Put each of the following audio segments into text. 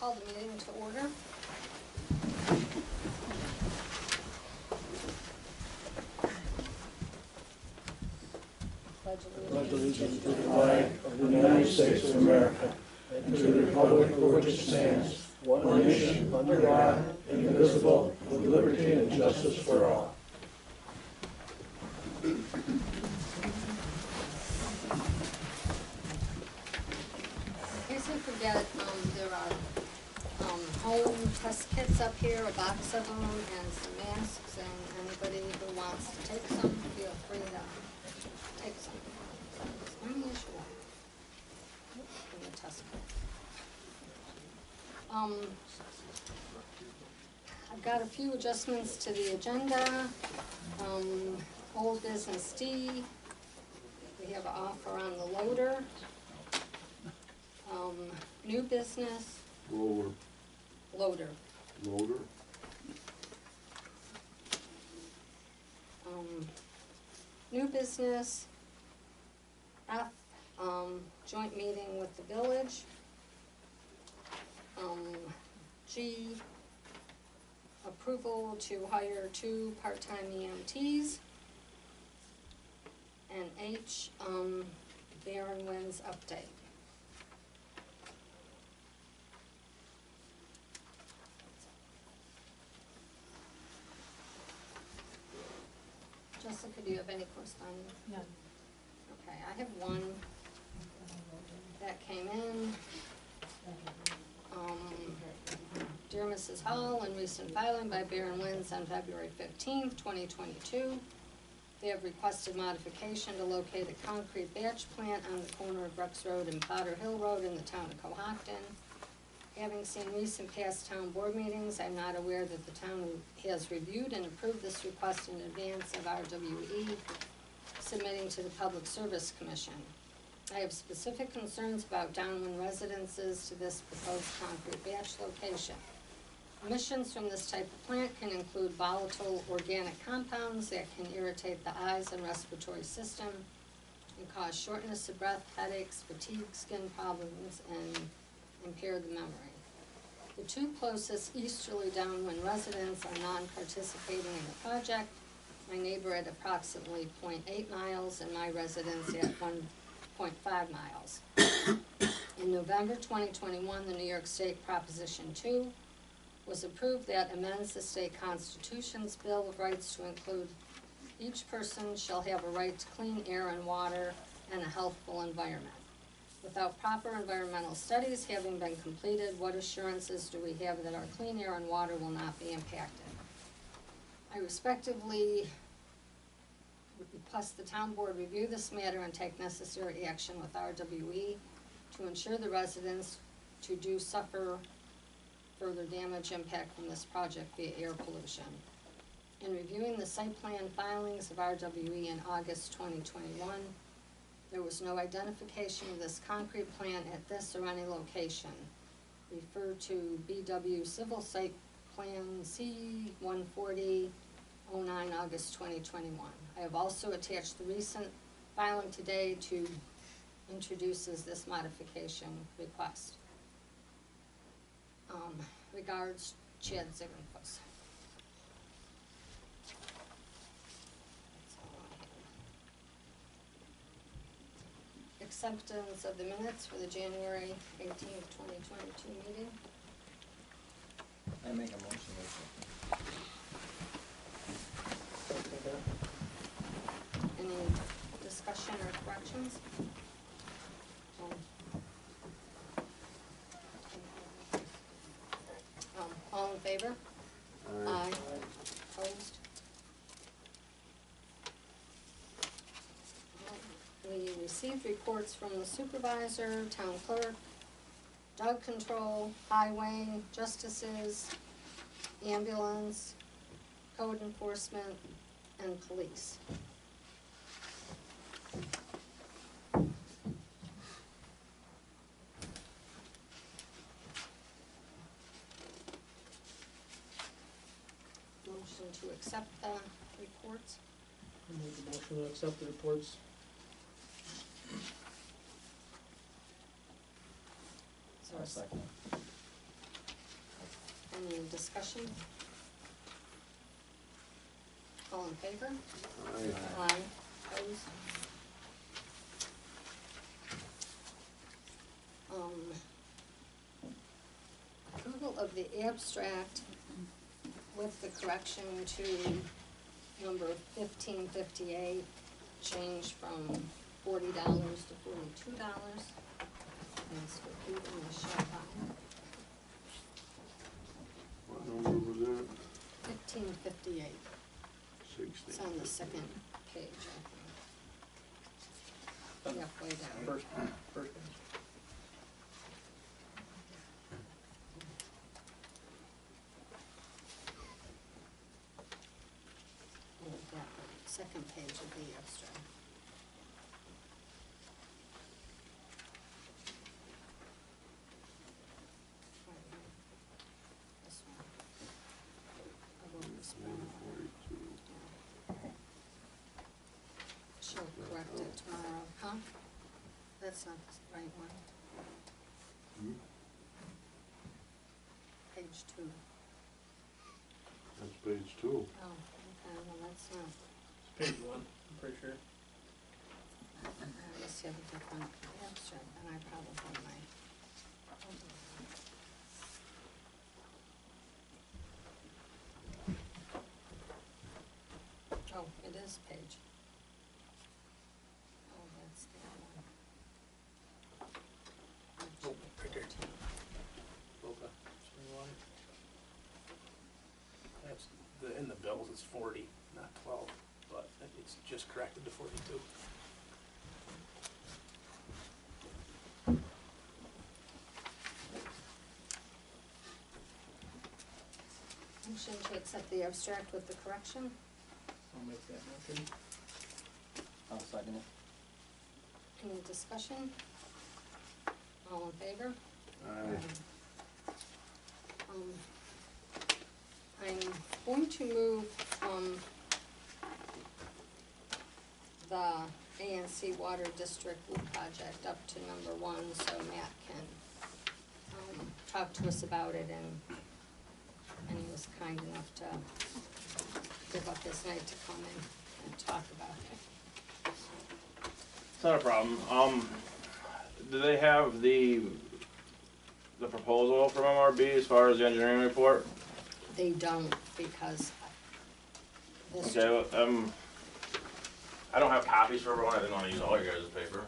Call the meeting to order. Pledge allegiance to the flag of the United States of America and to the republic for which it stands, one nation, under God, indivisible, with liberty and justice for all. In case I forget, there are home test kits up here, a box of them, and some masks, and anybody who wants to take some, feel free to take some. It's unusual in the test kit. I've got a few adjustments to the agenda. Old business D, we have an offer on the loader. New business. Loader. New business F, joint meeting with the village. G, approval to hire 2 part-time EMTs. And H, Barron Winds update. Jessica, do you have any correspondence? None. Okay, I have one that came in. Dear Mrs. Hall, in recent filing by Barron Winds on February 15th, 2022, they have requested modification to locate a concrete batch plant on the corner of Rex Road and Potter Hill Road in the town of Cohocton. Having seen recent past town board meetings, I'm not aware that the town has reviewed and approved this request in advance of RWE submitting to the Public Service Commission. I have specific concerns about downwind residences to this proposed concrete batch location. Emissions from this type of plant can include volatile organic compounds that can irritate the eyes and respiratory system and cause shortness of breath, headaches, fatigue, skin problems, and impair the memory. The 2 closest easterly downwind residents are non-participating in the project, my neighbor at approximately 0.8 miles and my residence at 1.5 miles. In November 2021, the New York State Proposition 2 was approved that amends the state constitution's Bill of Rights to include each person shall have a right to clean air and water and a healthful environment. Without proper environmental studies having been completed, what assurances do we have that our clean air and water will not be impacted? I respectively request the town board review this matter and take necessary action with RWE to ensure the residents do suffer further damage impact from this project via air pollution. In reviewing the site plan filings of RWE in August 2021, there was no identification of this concrete plant at this or any location. Refer to BW Civil Site Plan C-140, 09 August 2021. I have also attached the recent filing today to introduces this modification request. Regards, Chad Ziegenfuss. Acceptance of the minutes for the January 18th, 2022 meeting. I make a motion to Any discussion or corrections? All in favor? Aye. Opposed? We received reports from the supervisor, town clerk, dog control, highway, justices, ambulance, code enforcement, and police. Motion to accept the reports. I make a motion to accept the reports. So second. Any discussion? All in favor? Aye. Opposed? Approval of the abstract with the correction to number 1558, change from $40 to $42. Thanks for keeping the shop on. What number was that? 1558. It's on the second page, I think. Halfway down. First page. Oh, that second page of the abstract. Right here. This one. I wrote this one. She'll correct it tomorrow, huh? That's not the right one. Page 2. That's page 2. Oh, okay, well, that's not, Page 1, I'm pretty sure. let's see if it's different abstract, and I probably might. Oh, it is page. Oh, that's the other one. Oh, right there. Okay. Spring water. That's, in the bills it's 40, not 12, but it's just corrected to 42. Motion to accept the abstract with the correction. I'll make that motion. I'll second it. Any discussion? All in favor? Aye. I'm going to move, the ANC Water District Loop Project up to number 1, so Matt can, talk to us about it, and he was kind enough to give up his night to come in and talk about it. It's not a problem. Do they have the proposal from MRB as far as the engineering report? They don't, because this. Okay, well, I don't have copies for everyone, I didn't wanna use all your guys' paper.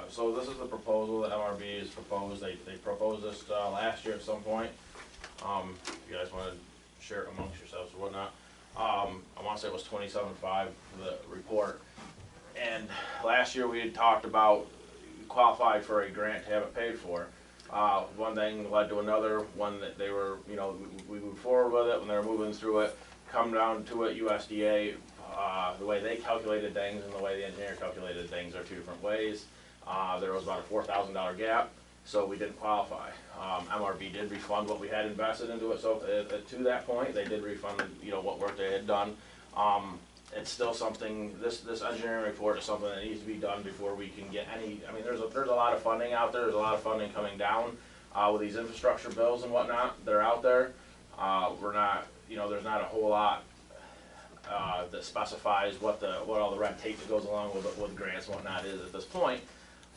So this is the proposal that MRB has proposed, they proposed this, last year at some point. If you guys wanna share it amongst yourselves or whatnot. I wanna say it was 27.5 for the report. And last year we had talked about qualified for a grant to have it paid for. One thing led to another, one that they were, we moved forward with it when they were moving through it. Come down to it, USDA, the way they calculated things and the way the engineer calculated things are two different ways. There was about a $4,000 gap, so we didn't qualify. MRB did refund what we had invested into it, so to that point, they did refund, what work they had done. It's still something, this engineering report is something that needs to be done before we can get any, there's a lot of funding out there, there's a lot of funding coming down, with these infrastructure bills and whatnot, that are out there. We're not, there's not a whole lot, that specifies what all the red tape that goes along with grants and whatnot is at this point.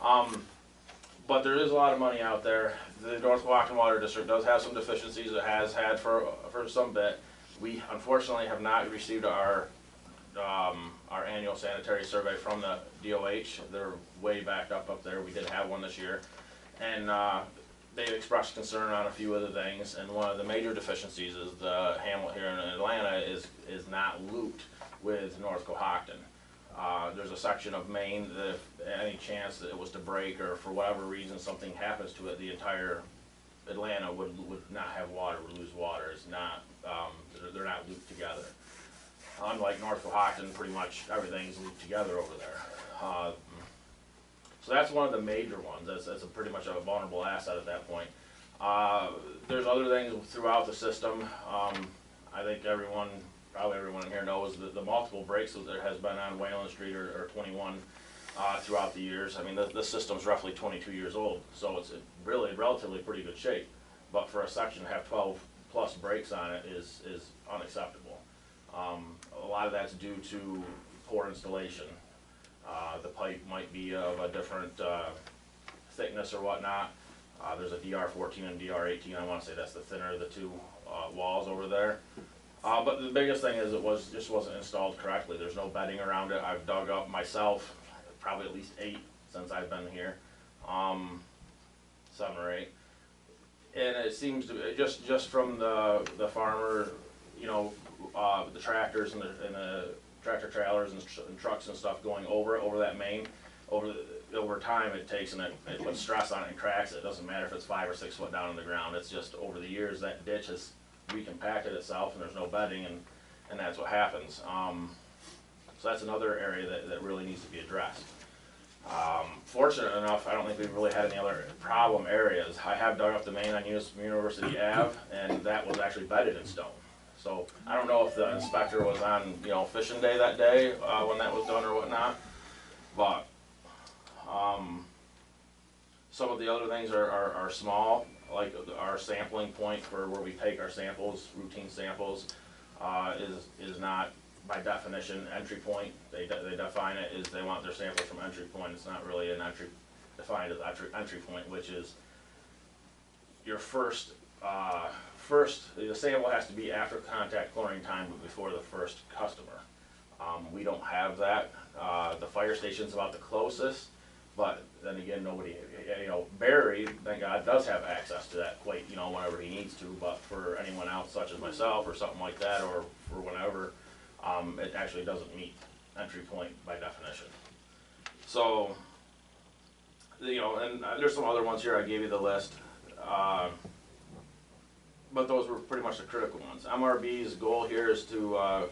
But there is a lot of money out there. The North Cohocton Water District does have some deficiencies, it has had for some bit. We unfortunately have not received our annual sanitary survey from the DOH. They're way backed up there. We did have one this year. And they've expressed concern on a few other things, and one of the major deficiencies is the hamlet here in Atlanta is not looped with North Cohocton. There's a section of Maine that if any chance that it was to break or for whatever reason something happens to it, the entire Atlanta would not have water, would lose water. It's not, they're not looped together. Unlike North Cohocton, pretty much everything's looped together over there. So that's one of the major ones. That's pretty much a vulnerable asset at that point. There's other things throughout the system. I think probably everyone in here knows the multiple breaks that there has been on Wayland Street or 21 throughout the years. The system's roughly 22 years old, so it's really relatively pretty good shape. But for a section to have 12 plus breaks on it is unacceptable. A lot of that's due to poor installation. The pipe might be of a different thickness or whatnot. There's a DR14 and DR18, I wanna say that's the thinner of the two walls over there. But the biggest thing is just wasn't installed correctly. There's no bedding around it. I've dug up myself, probably at least 8 since I've been here, 7 or 8. And it seems to be, just from the farmer, you know, the tractors and the tractor trailers and trucks and stuff going over that main, over time it takes and it puts stress on it and cracks it. It doesn't matter if it's 5 or 6 foot down in the ground. It's just over the years that ditch has recompacted itself and there's no bedding and that's what happens. So that's another area that really needs to be addressed. Fortunate enough, I don't think we've really had any other problem areas. I have dug up the main on University Ave, and that was actually bedded in stone. So I don't know if the inspector was on, you know, fishing day that day when that was done or whatnot, but some of the other things are small, like our sampling point for where we take our samples, routine samples, is not by definition entry point. They define it as they want their samples from entry point. It's not really an defined as entry point, which is your first the sample has to be after contact chlorine time but before the first customer. We don't have that. The fire station's about the closest, but then again, nobody, you know, Barry, thank God, does have access to that quite, you know, whenever he needs to, but for anyone else such as myself or something like that, or for whenever, it actually doesn't meet entry point by definition. So, you know, and there's some other ones here, I gave you the list, but those were pretty much the critical ones. MRB's goal here is to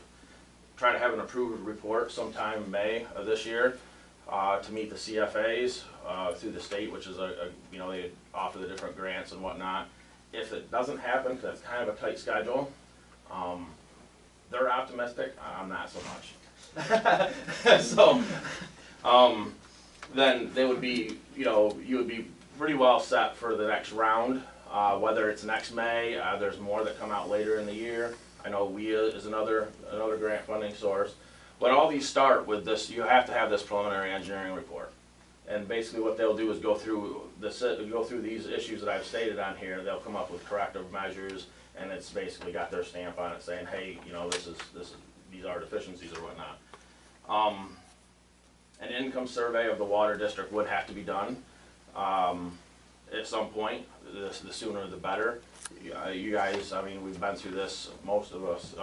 try to have an approved report sometime in May of this year to meet the CFAs through the state, which is you know, they offer the different grants and whatnot. If it doesn't happen, because it's kind of a tight schedule, they're optimistic, I'm not so much. So, then they would be, you know, you would be pretty well set for the next round, whether it's next May, there's more that come out later in the year. I know WIA is another grant funding source. But all these start with this, you have to have this preliminary engineering report. And basically what they'll do is go through these issues that I've stated on here. They'll come up with corrective measures, and it's basically got their stamp on it saying, hey, you know, these are deficiencies or whatnot. An income survey of the water district would have to be done at some point. The sooner the better. You guys, I mean, we've been through this, most of us.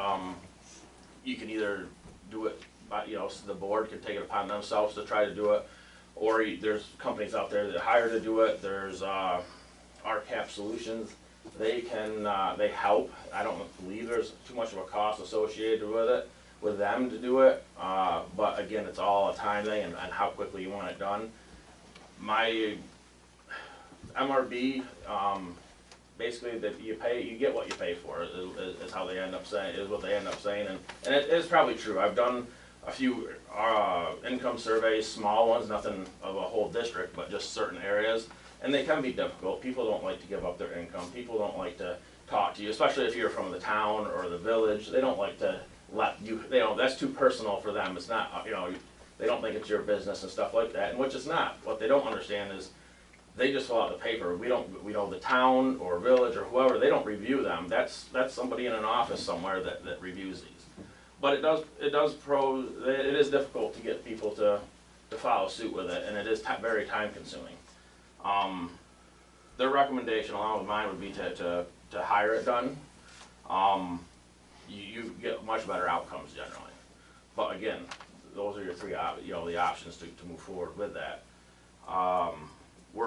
You can either do it, but you know, so the board can take it upon themselves to try to do it, or there's companies out there that hire to do it. There's RCAP Solutions. They help. I don't believe there's too much of a cost associated with it, with them to do it. But again, it's all a time thing and how quickly you want it done. My MRB, basically that you get what you pay for is how they end up saying, is what they end up saying, and it is probably true. I've done a few income surveys, small ones, nothing of a whole district, but just certain areas, and they can be difficult. People don't like to give up their income. People don't like to talk to you, especially if you're from the town or the village. They don't like to let you, that's too personal for them. It's not, you know, they don't think it's your business and stuff like that, and which it's not. What they don't understand is they just fill out the paper. We know the town or village or whoever, they don't review them. That's somebody in an office somewhere that reviews these. But it is difficult to get people to follow suit with it, and it is very time consuming. Their recommendation along with mine would be to hire it done. You get much better outcomes generally. But again, those are your three, you know, the options to move forward with that. We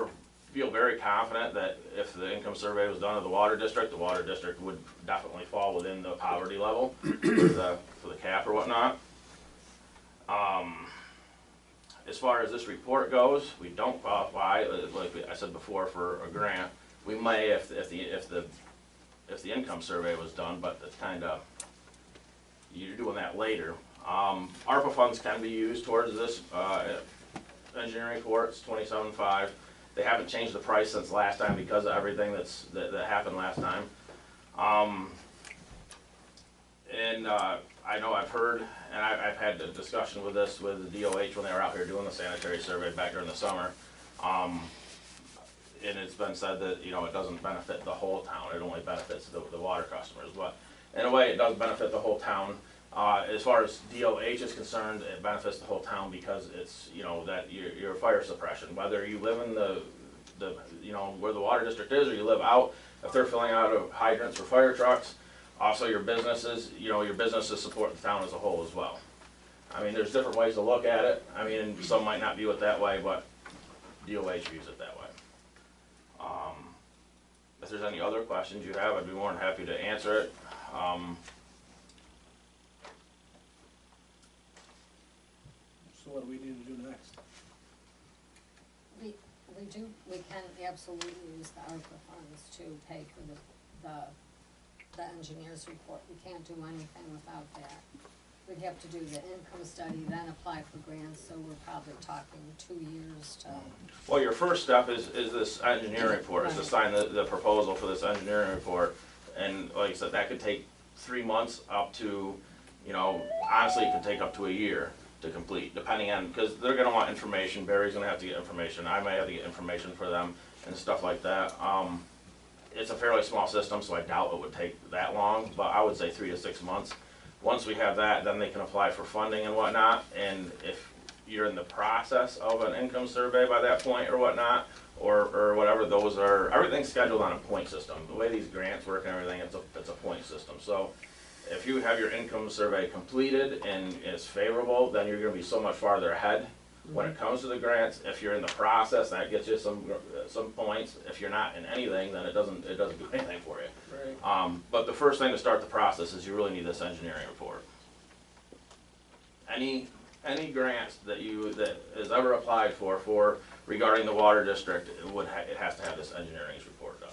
feel very confident that if the income survey was done of the water district would definitely fall within the poverty level for the cap or whatnot. As far as this report goes, we don't qualify, like I said before, for a grant. We may if the income survey was done, but that's kind of, you're doing that later. ARPA funds can be used towards this engineering report. It's $27,500. They haven't changed the price since last time because of everything that happened last time. And I know I've heard, and I've had a discussion with this with the DOH when they were out here doing the sanitary survey back during the summer. And it's been said that, you know, it doesn't benefit the whole town, it only benefits the water customers. But in a way, it does benefit the whole town. As far as DOH is concerned, it benefits the whole town because it's, you know, that you're fire suppression. Whether you live in the you know, where the water district is, or you live out, if they're filling out of hydrants for fire trucks, also your businesses, you know, your businesses support the town as a whole as well. I mean, there's different ways to look at it. I mean, some might not view it that way, but DOH views it that way. If there's any other questions you have, I'd be more than happy to answer it. So what do we need to do next? We can absolutely use the ARPA funds to pay for the engineer's report. We can't do anything without that. We'd have to do the income study, then apply for grants, so we're probably talking 2 years to. Well, your first step is this engineering report, is to sign the proposal for this engineering report. And like I said, that could take 3 months up to, you know, honestly, it could take up to a year to complete, depending on, because they're gonna want information, Barry's gonna have to get information, I may have to get information for them and stuff like that. It's a fairly small system, so I doubt it would take that long, but I would say 3 to 6 months. Once we have that, then they can apply for funding and whatnot, and if you're in the process of an income survey by that point or whatnot, or whatever, those are, everything's scheduled on a point system. The way these grants work and everything, it's a point system. So if you have your income survey completed and it's favorable, then you're gonna be so much farther ahead when it comes to the grants. If you're in the process, that gets you some points. If you're not in anything, then it doesn't do anything for you. Right. But the first thing to start the process is you really need this engineering report. Any grants that is ever applied for regarding the water district, it has to have this engineering report done.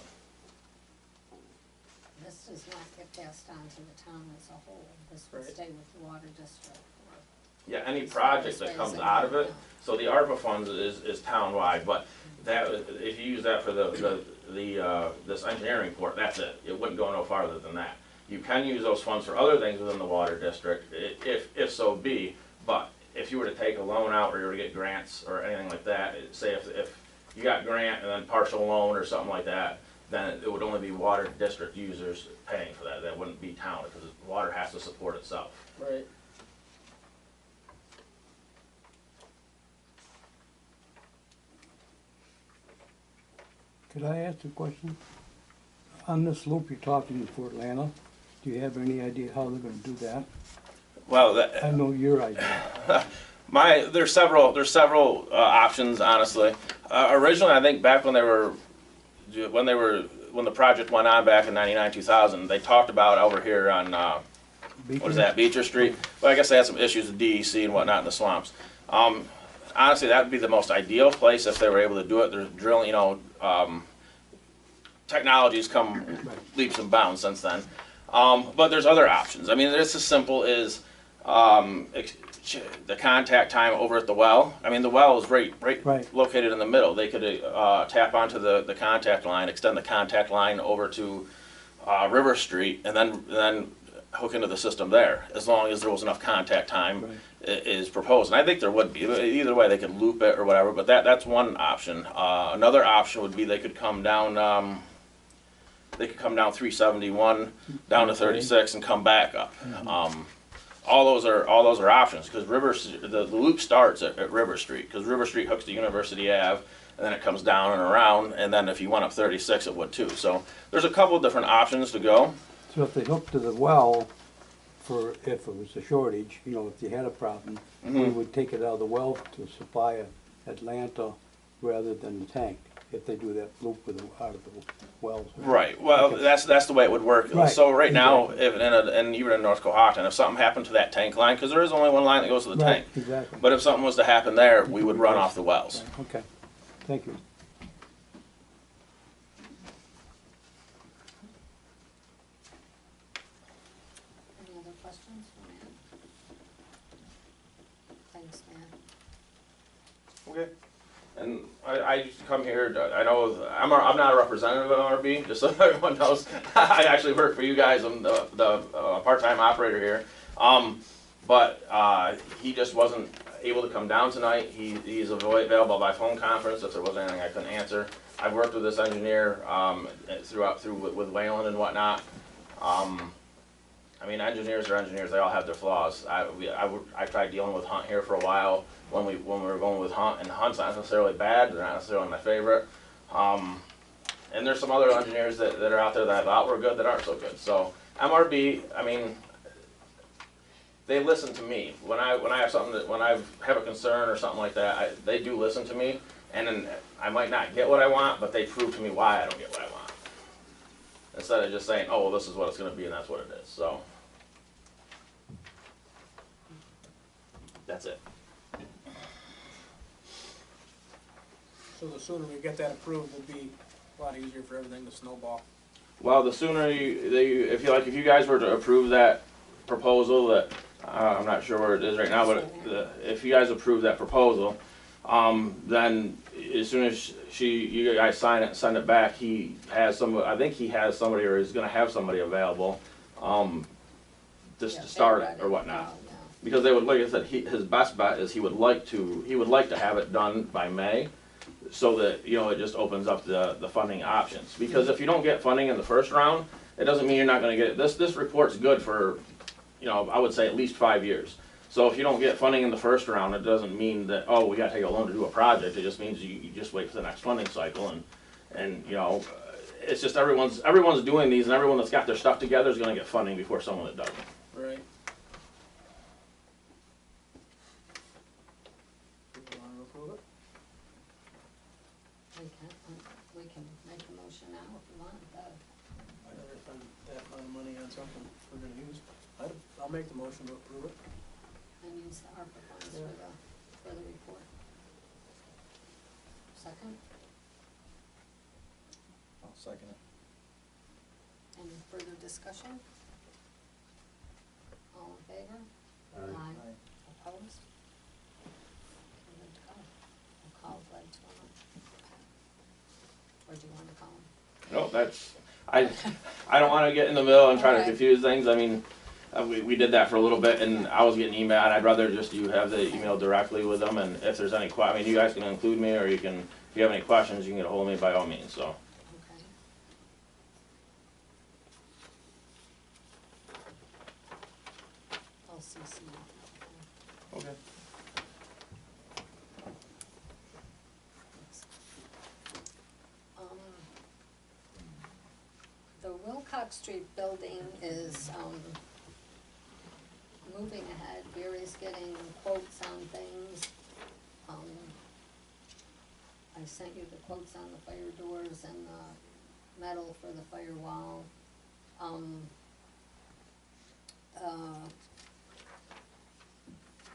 This does not get passed on to the town as a whole. This would Right. stay with the water district. Yeah, any project that comes out of it, so the ARPA funds is townwide, but that, if you use that for this engineering report, that's it. It wouldn't go no farther than that. You can use those funds for other things within the water district, if so be, but if you were to take a loan out or you were to get grants or anything like that, say if you got grant and then partial loan or something like that, then it would only be water district users paying for that. That wouldn't be town, because water has to support itself. Right. Could I ask a question? On this loop you're talking for Atlanta, do you have any idea how they're gonna do that? Well, I know your idea. there's several options, honestly. Originally, I think back when the project went on back in '99, 2000, they talked about over here on what is that, Beecher Street. But I guess they had some issues with DEC and whatnot in the swamps. Honestly, that would be the most ideal place if they were able to do it. There's drilling, you know, technology's come leaps and bounds since then. But there's other options. I mean, it's as simple as the contact time over at the well. I mean, the well is right. Located in the middle. They could tap onto the contact line, extend the contact line over to River Street, and then hook into the system there, as long as there was enough contact time is proposed. And I think there would be. Either way, they could loop it or whatever, but that's one option. Another option would be they could come down 371 down to 36 and come back up. All those are options, because the loop starts at River Street, because River Street hooks to University Ave, and then it comes down and around, and then if you went up 36 it would too. So there's a couple of different options to go. So if they hook to the well, if it was a shortage, you know, if you had a problem, we would take it out of the well to supply Atlanta rather than the tank, if they do that loop out of the wells. Right. Well, Okay. that's the way it would work. Right. So right now, and even in North Cohocton, if something happened to that tank line, because there is only one line that goes to the Right, tank, exactly. but if something was to happen there, we would run off the wells. Right, okay, thank you. Any other questions for Matt? Thanks, Matt. Okay. And I used to come here, I know, I'm not a representative of MRB, just so everyone knows. I actually work for you guys, I'm the part-time operator here. But he just wasn't able to come down tonight. He's available by phone conference if there was anything I couldn't answer. I've worked with this engineer with Wayland and whatnot. I mean, engineers are engineers, they all have their flaws. I tried dealing with Hunt here for a while when we were going with Hunt, and Hunt's not necessarily bad, they're not necessarily my favorite. And there's some other engineers that are out there that I thought were good that aren't so good. So MRB, I mean, they listen to me. When I have something when I have a concern or something like that, they do listen to me, and then I might not get what I want, but they prove to me why I don't get what I want. Instead of just saying, oh, well, this is what it's going to be, and that's what it is. So that's it. So the sooner we get that approved, will be a lot easier for everything to snowball. Well, the sooner if you guys were to approve that proposal, that I'm not sure where it is right now, but if you guys approve that proposal, then as soon as you guys sign it and send it back, he has I think he has somebody, or he's going to have somebody available, just to start it or whatnot. Because they would, like I said, his best bet is he would like to have it done by May, so that it just opens up the funding options. Because if you don't get funding in the first round, it doesn't mean you're not going to get it. This report's good for I would say at least 5 years. So if you don't get funding in the first round, it doesn't mean that, oh, we got to take a loan to do a project. It just means you just wait for the next funding cycle, and it's just everyone's doing these, and everyone that's got their stuff together is going to get funding before someone that doesn't. Right. Do you want to approve it? We can make a motion now if you want. I'd rather spend that amount of money on something we're gonna use. I'll make the motion to approve it. And use the ARPA funds for the report. Second, I'll second it. any further discussion? All in favor? Aye. Opposed? We're good to go. I'll call Blake tomorrow. Or do you want to call him? No, that's I don't want to get in the middle and try to Okay. confuse things. I mean, we did that for a little bit, and I was getting email, and I'd rather just you have the email directly with them. And if there's any I mean, you guys can include me, or if you have any questions, you can get a hold of me by all means. So. Okay. I'll CC you. Okay. The Wilcox Street building is, moving ahead. Gary's getting quotes on things. I sent you the quotes on the fire doors and the metal for the firewall.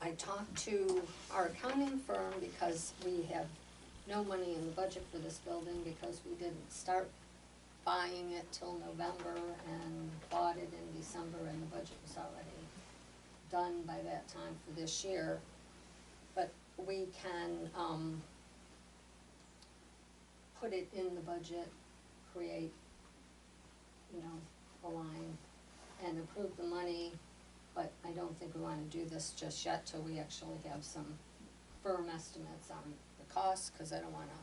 I talked to our accounting firm because we have no money in the budget for this building because we didn't start buying it till November and bought it in December, and the budget was already done by that time for this year. But we can, put it in the budget, create, a line, and approve the money, but I don't think we wanna do this just yet till we actually have some firm estimates on the cost, cause I don't wanna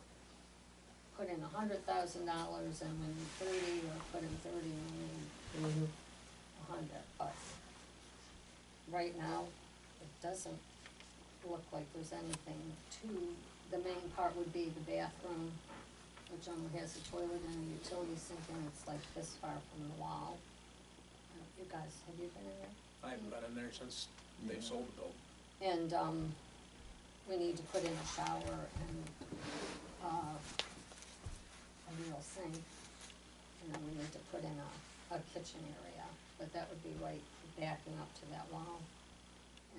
put in $100,000 and we need 30, or put in 30 and we need 100, but right now, it doesn't look like there's anything the main part would be the bathroom, which only has a toilet and a utility sink, and it's like this far from the wall. You guys, have you been in there? I haven't been in there since they sold the building. And, we need to put in a shower and, a real sink, and then we need to put in a kitchen area, but that would be right backing up to that wall.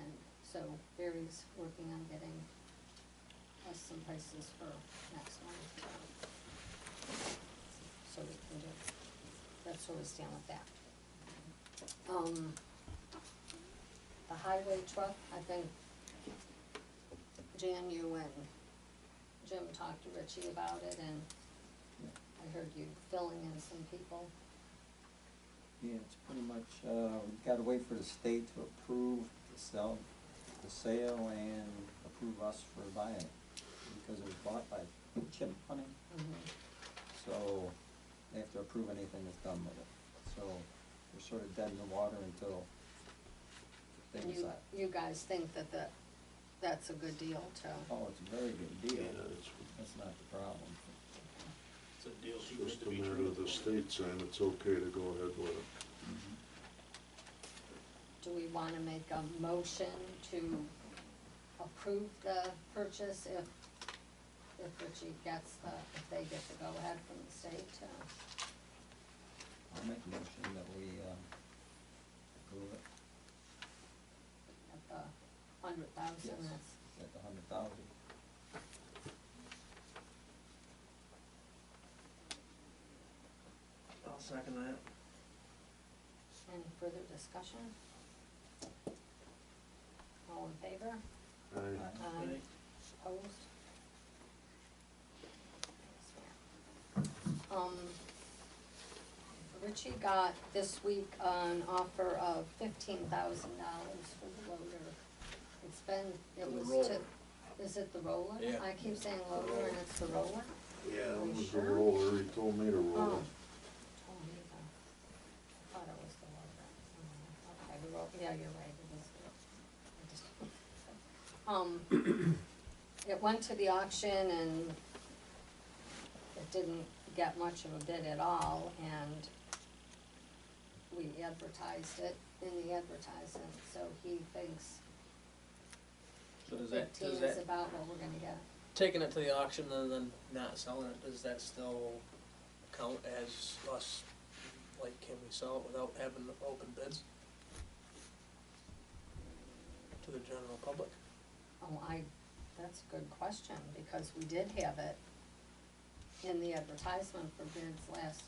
And so Barry's working on getting us some prices for next month, so we can do, that's where we stand with that. The highway truck, I think Jan, you and Jim talked to Richie about it, and I heard you filling in some people. Yeah, it's pretty much, we gotta wait for the state to approve the sale and approve us for buying it. Because it was bought by chip money, so they have to approve anything that's done with it. So we're sort of dead in the water until they And decide. you guys think that that's a good deal too? Oh, it's a very good deal. Yeah, it's That's not the problem. It's a deal too good just to a be matter true. of the state saying it's okay to go ahead with it. Do we wanna make a motion to approve the purchase if Richie gets if they get the go-ahead from the state? I'll make a motion that we, approve it At the 100,000, Yes. that's, at the 100,000. I'll second that. any further discussion? All in favor? Aye. Aye. Opposed? Richie got this week an offer of $15,000 for the loader. It's been, it For the was roller. is it the roller? Yeah. I keep saying loader and it's the roller? Yeah, Are it you was the sure? roller, he told me to roll Oh. it. Told me that. I thought it was the loader. Okay, the roller, yeah, you're right, it is. It went to the auction and it didn't get much of a bid at all, and we advertised it in the advertisement, so he thinks So does 15 is that, about what we're gonna get. taking it to the auction and then not selling it, does that still count as us, like, can we sell it without having the open bids? To the general public? Oh, that's a good question, because we did have it in the advertisement for bids last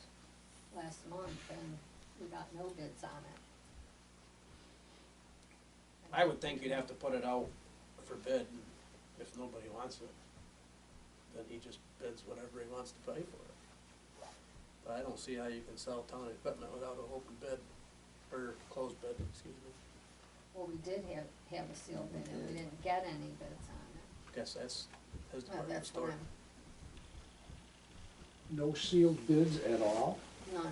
month, and we got no bids on it. I would think you'd have to put it out for bid, and if nobody wants it, then he just bids whatever he wants to pay for it. But I don't see how you can sell town equipment without an open bid, or closed bid, excuse me. Well, we did have a sealed bid, and we didn't get any bids on it. Guess that's his Well, department that's what store. No sealed bids at all? None.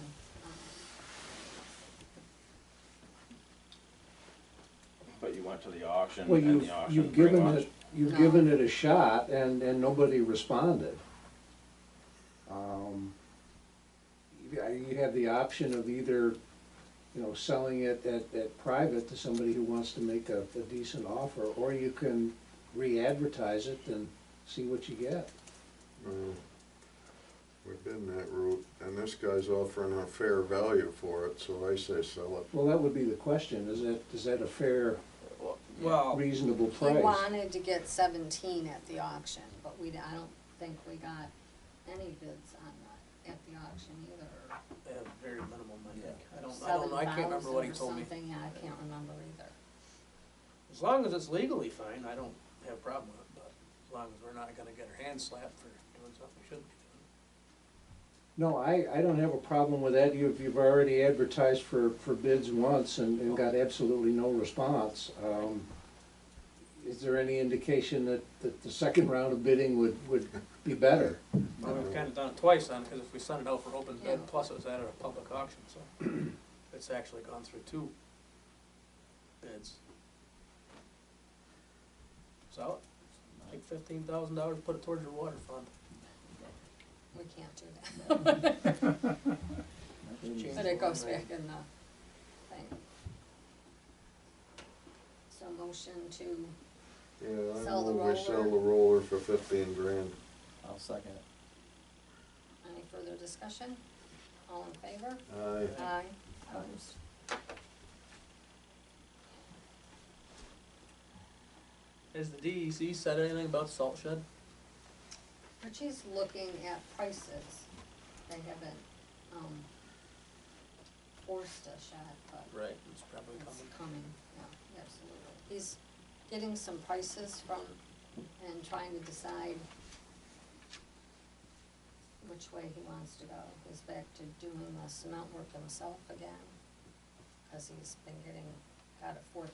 But you went to the auction, Well, and the auction you've pretty given much. you've No. given it a shot and nobody responded. You have the option of either, selling it at private to somebody who wants to make a decent offer, or you can re-advertise it and see what you get. We've been that route, and this guy's offering a fair value for it, so I say sell it. Well, that would be the question, is that a fair, Well, reasonable He price? wanted to get 17 at the auction, but I don't think we got any bids on that at the auction either. they have very minimum, I think. Yeah. I don't know, I can't remember what he told me. 7,000 or something, yeah, I can't remember either. As long as it's legally fine, I don't have a problem with it, but as long as we're not gonna get our hands slapped for doing something we shouldn't be No, I don't have a problem with that. You've already advertised for bids once and got absolutely no response. Is there any indication that the second round of bidding would be better? doing. Well, we've kinda done it twice then, cause if we sent it out for open Yeah. bid, plus it was at a public auction, so it's actually gone through 2 bids. So, take $15,000, put it towards your water fund. We can't do that. Change But it goes back in the thing. So motion to, Yeah, I Sell the move we sell roller. the roller for 15 grand. I'll second it. any further discussion? All in favor? Aye. Aye. Opposed? Has the DEC said anything about the salt shed? Richie's looking at prices. They haven't, forced a shed, but Right, it's probably it's coming. coming, yeah, absolutely. He's getting some prices from, and trying to decide which way he wants to go. He's back to doing the cement work himself again, cause he's been got a $4,000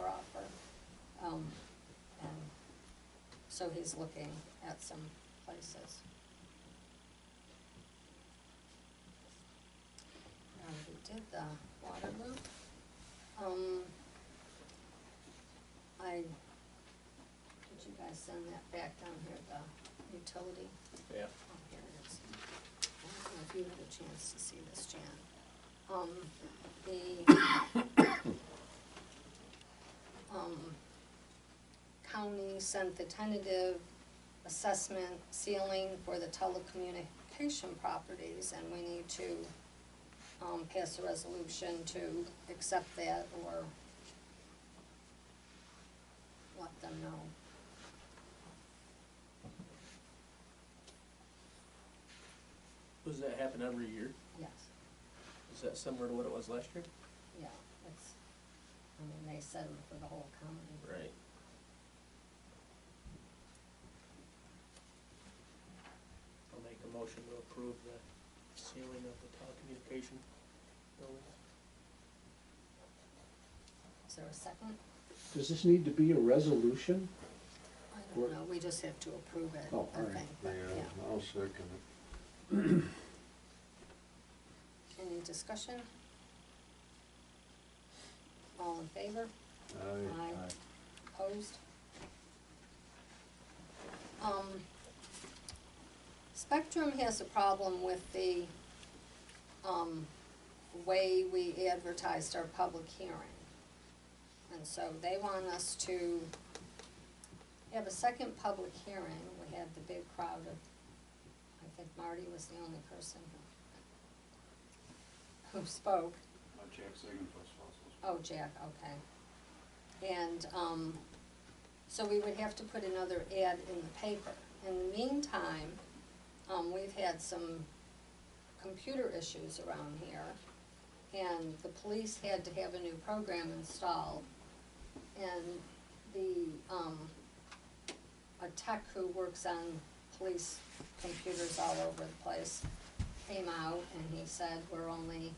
offer. And so he's looking at some places. We did the water loop. Did you guys send that back down here, the utility? Yeah. Oh, here it is. I don't know if you had a chance to see this, Jan. County sent the tentative assessment ceiling for the telecommunication properties, and we need to pass a resolution to accept that or let them know. Does that happen every year? Yes, Is that similar to what it was last year? yeah, they set them for the whole county. Right. I'll make a motion to approve the ceiling of the telecommunication building. Is there a second? Does this need to be a resolution? I don't know, we just have to approve it, Oh, I all right. think, but, Yeah, yeah. I'll second it. Any discussion? All in favor? Aye. Opposed? Spectrum has a problem with the, way we advertised our public hearing. And so they want us to have a second public hearing. We had the big crowd of, I think Marty was the only person who spoke. Jack Saganfuss also. Oh, Jack, okay. And, so we would have to put another ad in the paper. In the meantime, we've had some computer issues around here, and the police had to have a new program installed. And a tech who works on police computers all over the place came out and he said, we're only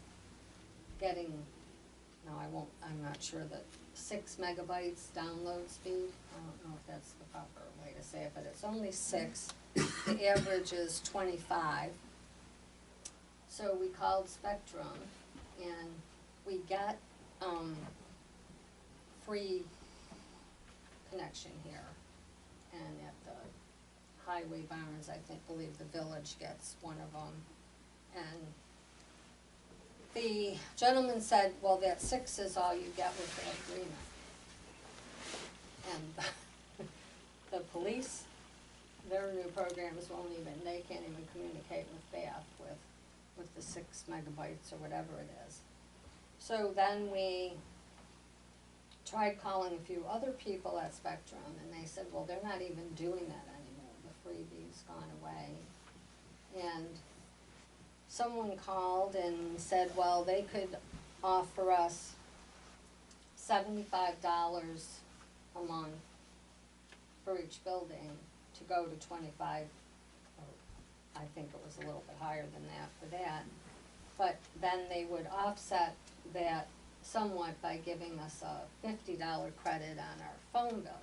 getting, I'm not sure, that 6 megabytes download speed. I don't know if that's the proper way to say it, but it's only 6. The average is 25. So we called Spectrum and we got, free connection here. And at the Highway Barns, believe the village gets one of them. And the gentleman said, well, that 6 is all you get with that agreement. And the police, their new programs they can't even communicate with Bath with the 6 megabytes or whatever it is. So then we tried calling a few other people at Spectrum, and they said, well, they're not even doing that anymore. The freebie's gone away. And someone called and said, well, they could offer us $75 a month for each building to go to 25, or I think it was a little bit higher than that for that. But then they would offset that somewhat by giving us a $50 credit on our phone bills.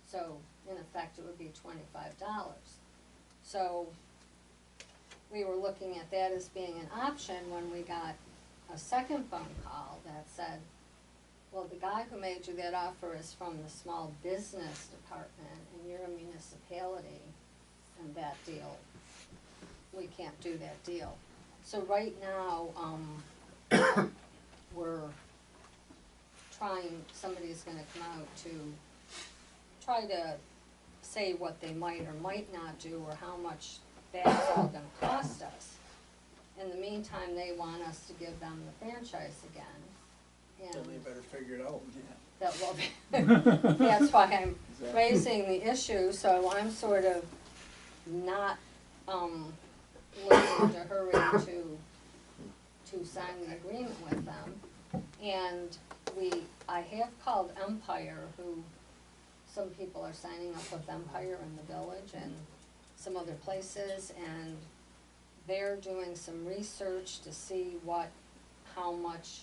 So in effect, it would be $25. So we were looking at that as being an option when we got a second phone call that said, well, the guy who made you that offer is from the small business department and you're a municipality, and that deal, we can't do that deal. So right now, we're trying, somebody's gonna come out to try to say what they might or might not do or how much that's all gonna cost us. In the meantime, they want us to give them the franchise again, Then and they better figure it out. that will be, that's why I'm raising the issue, so I'm sort of not, looking to hurry to sign the agreement with them. And I have called Empire, who some people are signing up with Empire in the village and some other places, and they're doing some research to see how much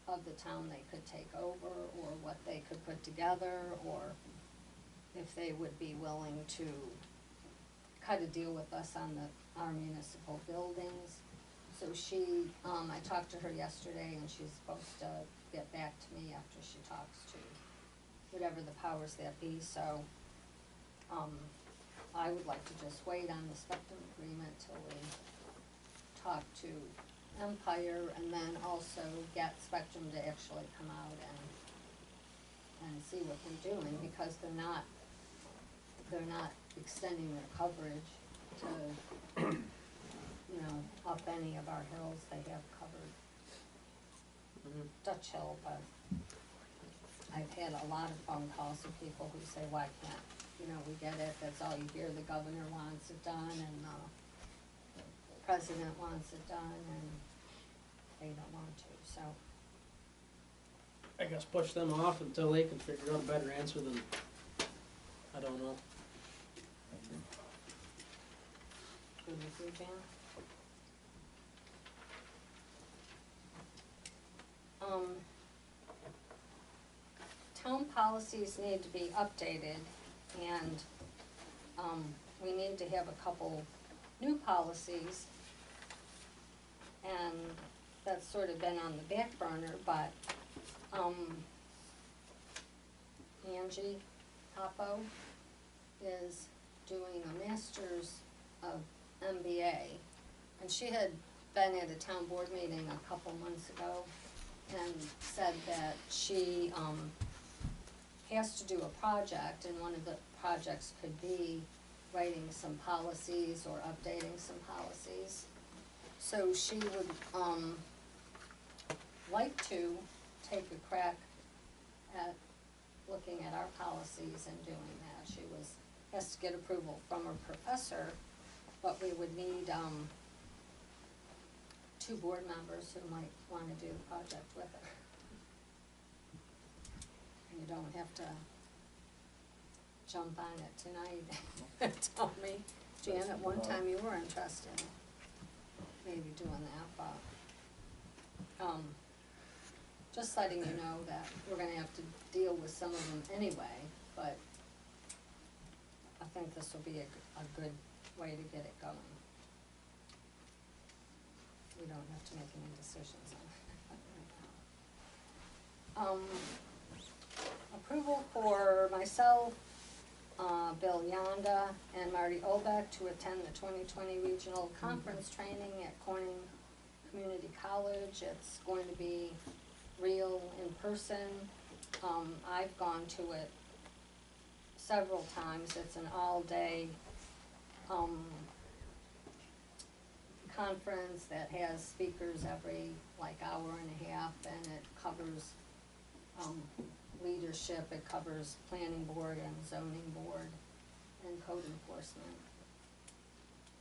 of the town they could take over, or what they could put together, or if they would be willing to cut a deal with us on our municipal buildings. So I talked to her yesterday, and she's supposed to get back to me after she talks to whatever the powers that be, so, I would like to just wait on the spectrum agreement till we talk to Empire, and then also get Spectrum to actually come out and see what they're doing, because they're not extending their coverage to, up any of our hills. They have covered Dutch Hill, but I've had a lot of phone calls of people who say, why can't, we get it, that's all you hear, the governor wants it done, and the president wants it done, and they don't want to, so. I guess push them off until they can figure out a better answer than, I don't know. Good with you, Jan? Town policies need to be updated, and, we need to have a couple new policies. And that's sort of been on the back burner, but, Angie Topo is doing a master's of MBA, and she had been at a town board meeting a couple months ago and said that she, has to do a project, and one of the projects could be writing some policies or updating some policies. So she would, like to take a crack at looking at our policies and doing that. She has to get approval from her professor, but we would need, 2 board members who might wanna do the project with her. You don't have to jump on it tonight. Tell me, Jan, at one time you were interested in maybe doing that, but, just letting you know that we're gonna have to deal with some of them anyway, but I think this will be a good way to get it going. We don't have to make any decisions on it right now. Approval for myself, Bill Yonda, and Marty Obeck to attend the 2020 Regional Conference Training at Corning Community College. It's going to be real in person. I've gone to it several times. It's an all-day, conference that has speakers every, hour and a half, and it covers, leadership, it covers planning board and zoning board and code enforcement.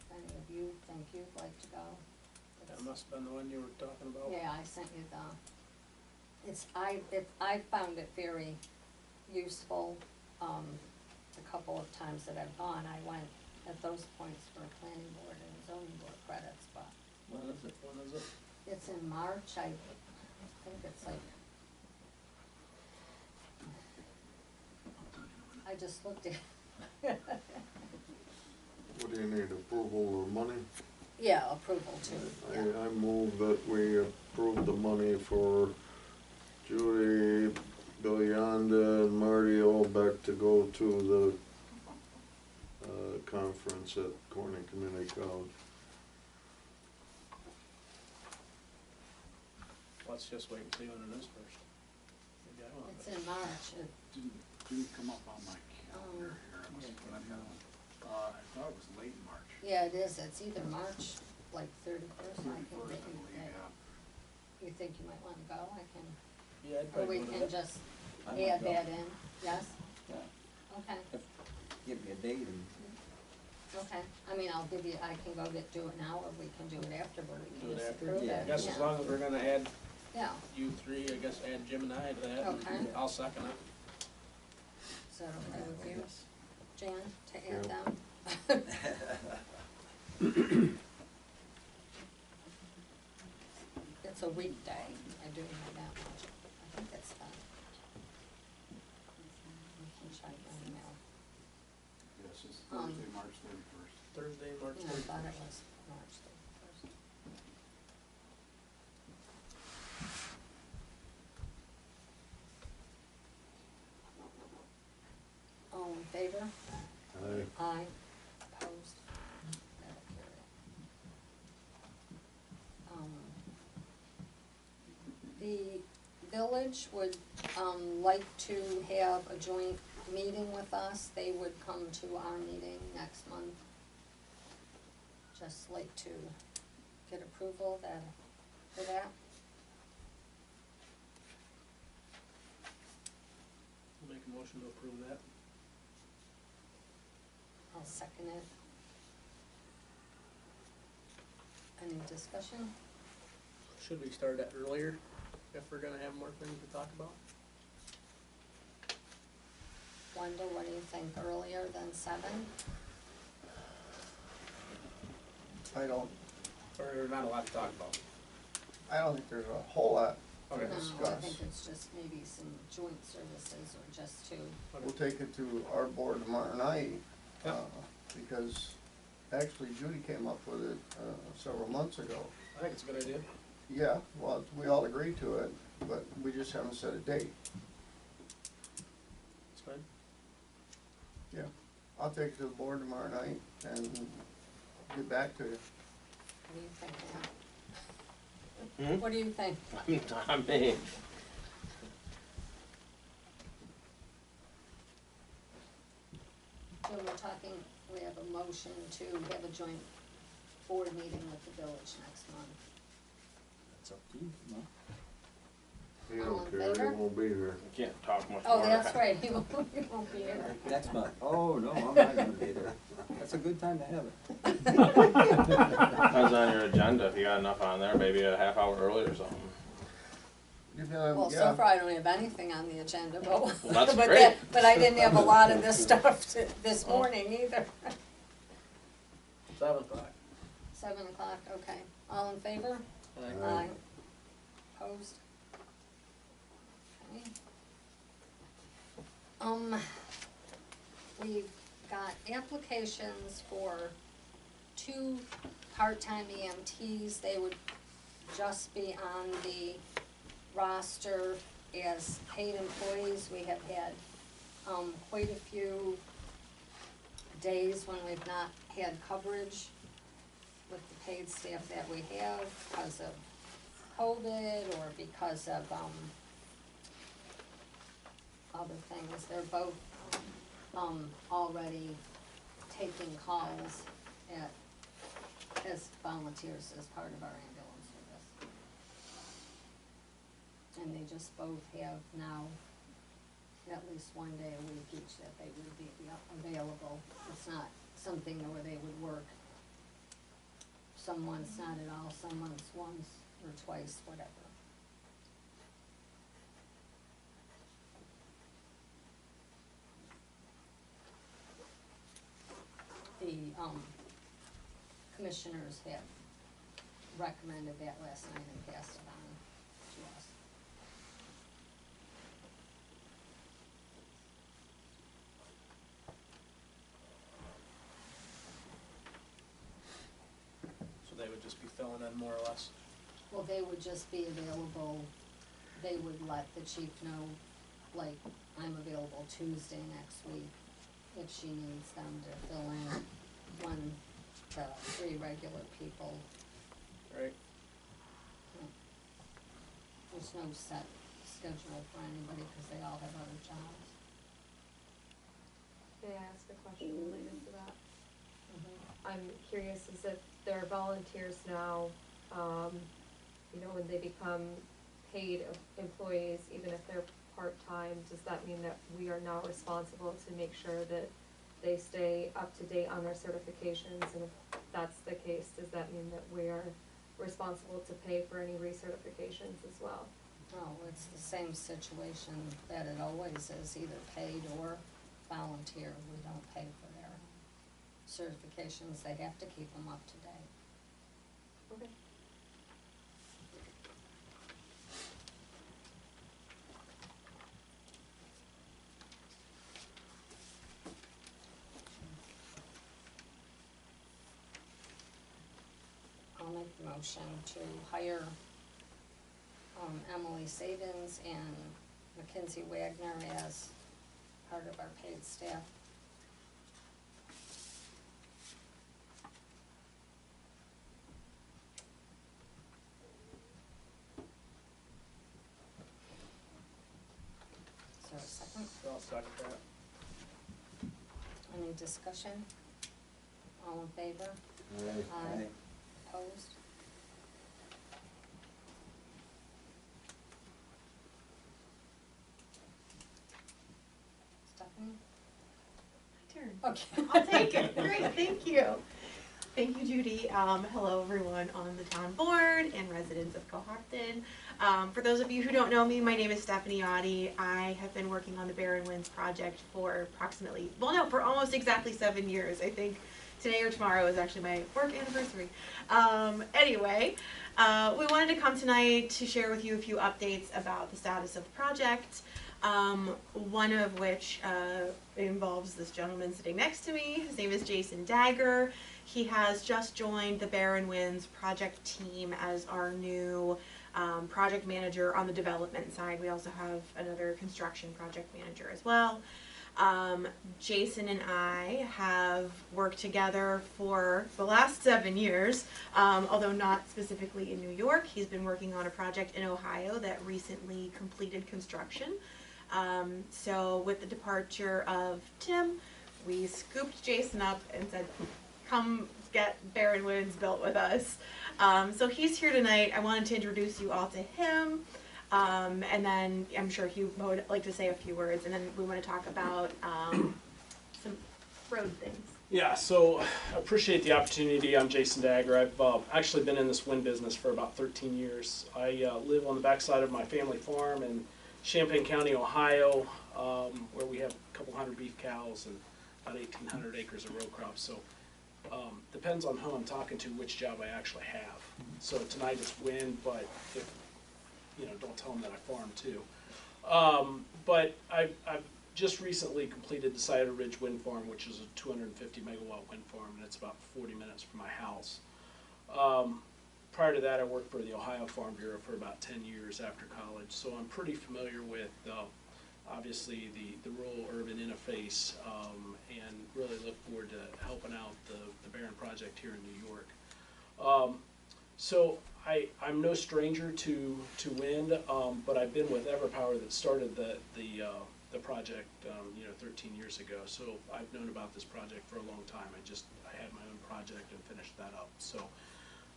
If any of you think you'd like to go. That must have been the one you were talking about. Yeah, I sent you I found it very useful. A couple of times that I've gone, I went at those points for planning board and zoning board credits, but When is it? it's in March, I think it's I just looked at What do you need, approval of money? Yeah, approval too, yeah. I move that we approve the money for Judy, Bill Yonda, and Marty Olbeck to go to the conference at Corning Community College. Let's just wait and see when it is first. Maybe I want It's it. in March, Didn't come up on my calendar here, I must put it down. I thought it was late March. yeah, it is, it's either March, 31st, I can 31st, I make believe, it. yeah. You think you might wanna go, I can, Yeah, I'd or we probably go to can that. just I might add go. that in, yes? Yeah, Okay, give me a date and okay, I mean, I can go do it now, or we can do it afterward, we Do can it just after? approve it, Yeah. I guess as yeah. long as we're gonna add Yeah, you three, I guess add Jim and I to that, Okay. and I'll second it. Is that okay with you, Yes. Jan, to add Yeah. them? It's a weekday, I do know that much. I think it's done. We can check my email. Yes, it's Um, Thursday, March 31st. Thursday, March Yeah, I thought it 31st. was March 31st. All in favor? Aye. Aye. Opposed? That'll carry. The village would, like to have a joint meeting with us. They would come to our meeting next month. Just like to get approval that, for that. We'll make a motion to approve that. I'll second it. Any discussion? Should we start that earlier, if we're gonna have more things to talk about? Wendell, what do you think, earlier than 7? I don't Or not a lot to talk about? think there's a whole lot Okay. to No, I discuss. think it's just maybe some joint services or just to, We'll take it to our board tomorrow night, Yep. because actually Judy came up with it, several months ago. I think it's a good idea. Yeah, well, we all agreed to it, but we just haven't set a date. It's fine. Yeah, I'll take it to the board tomorrow night and get back to you. what do you think, Ann? Hmm? What do you think? I mean, So we're talking, we have a motion to have a joint board meeting with the village next month. It's up to you, no? He All don't in care, he favor? won't be here. you can't talk much more. Oh, that's right, he won't be here. Next month. Oh, no, I'm not gonna be there. That's a good time to have it. Depends on your agenda, if you got enough on there, maybe a half hour early or something. Well, so Yeah, far I don't have anything on the agenda, but, that's but great. that, but I didn't have a lot of this stuff this Oh. morning either. 7 o'clock. 7 o'clock, okay. All in favor? Aye. Aye. Opposed? Okay. We've got applications for 2 part-time EMTs. They would just be on the roster as paid employees. We have had, quite a few days when we've not had coverage with the paid staff that we have because of COVID or because of, other things. They're both, already taking calls as volunteers as part of our ambulance service. And they just both have now at least one day a week each that they would be available. It's not something where they would work some months not at all, some months once or twice, whatever. The, commissioners have recommended that last night and passed it on to us. So they would just be filling in more or less. Well, they would just be available, they would let the chief know, like, I'm available Tuesday next week, if she needs them to fill in when the 3 regular people, Right. there's no set schedule for anybody, cause they all have other jobs. May I ask a question related to that? I'm curious, is if they're volunteers now, you know, when they become paid employees, even if they're part-time, does that mean that we are now responsible to make sure that they stay up to date on their certifications? And if that's the case, does that mean that we are responsible to pay for any recertifications as well? No, it's the same situation that it always is, either paid or volunteer, we don't pay for their certifications, they have to keep them up to date. Okay. I'll make the motion to hire, Emily Sabins and Mackenzie Wagner as part of our paid staff. Is there a second? I'll second that. Any discussion? All in favor? Aye. Aye. Opposed? Stephanie? Turn. Okay. I'll take it. Great, thank you. Thank you, Judy. Hello, everyone on the town board and residents of Cohocton. For those of you who don't know me, my name is Stephanie Oddie. I have been working on the Barren Winds project for for almost exactly 7 years. I think today or tomorrow is actually my work anniversary. Anyway, we wanted to come tonight to share with you a few updates about the status of the project. One of which involves this gentleman sitting next to me. His name is Jason Dagger. He has just joined the Barren Winds project team as our new project manager on the development side. We also have another construction project manager as well. Jason and I have worked together for the last 7 years, although not specifically in New York. He's been working on a project in Ohio that recently completed construction. So with the departure of Tim, we scooped Jason up and said, come get Barren Winds built with us. So he's here tonight. I wanted to introduce you all to him. And then I'm sure he would like to say a few words, and then we want to talk about some road things. Yeah, so I appreciate the opportunity. I'm Jason Dagger. I've actually been in this wind business for about 13 years. I live on the backside of my family farm in Champaign County, Ohio, where we have a couple hundred beef cows and about 1,800 acres of row crops. So depends on who I'm talking to, which job I actually have. So tonight it's wind, but if, don't tell them that I farm too. But I've just recently completed the Cider Ridge Wind Farm, which is a 250 megawatt wind farm, and it's about 40 minutes from my house. Prior to that, I worked for the Ohio Farm Bureau for about 10 years after college, so I'm pretty familiar with, obviously, the rural-urban interface, and really look forward to helping out the Barren project here in New York. So I'm no stranger to wind, but I've been with EverPower that started the project, 13 years ago. So I've known about this project for a long time. I had my own project and finished that up. So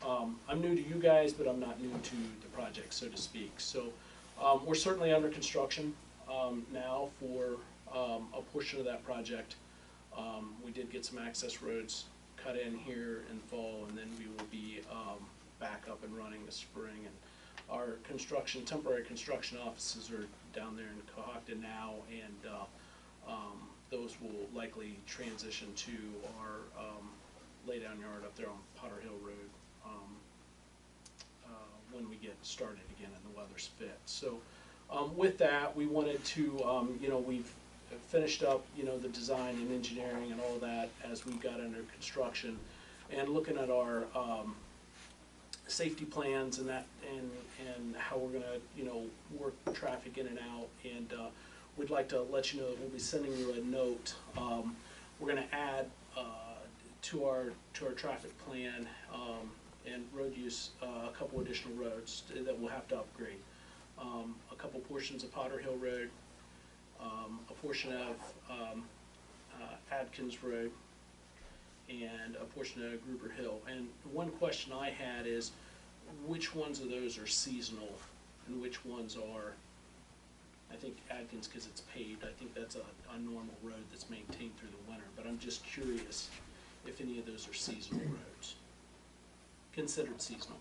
I'm new to you guys, but I'm not new to the project, so to speak. So we're certainly under construction now for a portion of that project. We did get some access roads cut in here in the fall, and then we will be back up and running this spring. And our temporary construction offices are down there in Cohocton now, and those will likely transition to our laydown yard up there on Potter Hill Road when we get started again and the weather's fit. So with that, we wanted to, we've finished up, the design and engineering and all of that as we got under construction, and looking at our safety plans and that, and how we're gonna, work traffic in and out. And we'd like to let you know that we'll be sending you a note. We're gonna add to our traffic plan and road use a couple additional roads that we'll have to upgrade. A couple portions of Potter Hill Road, a portion of Adkins Road, and a portion of Gruber Hill. And one question I had is, which ones of those are seasonal and which ones are, I think Adkins, because it's paved, I think that's a normal road that's maintained through the winter, but I'm just curious if any of those are seasonal roads, considered seasonal.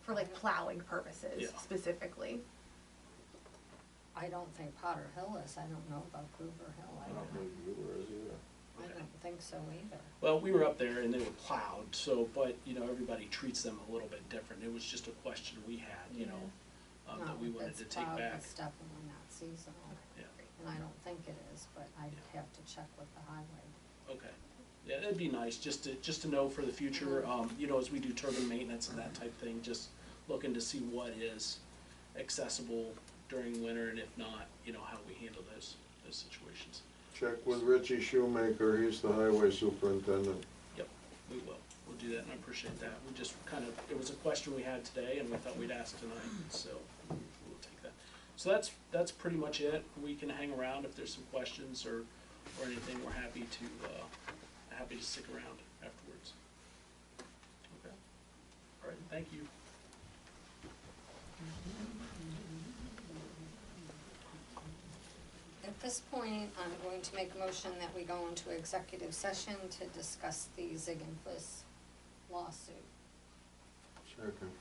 For like plowing purposes Yeah. specifically. I I don't think Potter Hill is, I don't know about Gruber Hill, I don't think you were as either. I don't think so either. Well, we were up there and they were plowed, so, but, you know, everybody treats them a little bit different. It was just a question we had, you know, that we wanted to take back. It's definitely not seasonal, Yeah, and I don't think it is, but I'd have to check with the highway. okay. Yeah, it'd be nice just to know for the future, you know, as we do turbine maintenance and that type thing, just looking to see what is accessible during winter, and if not, you know, how we handle those situations. Check with Richie Shoemaker, he's the highway superintendent. Yep, we will. We'll do that, and I appreciate that. We just kind of, it was a question we had today, and we thought we'd ask tonight, so we'll take that. So that's pretty much it. We can hang around if there's some questions or anything. We're happy to stick around afterwards. Okay. All right, thank you. At this point, I'm going to make a motion that we go into executive session to discuss the Ziegenfuss lawsuit. Second.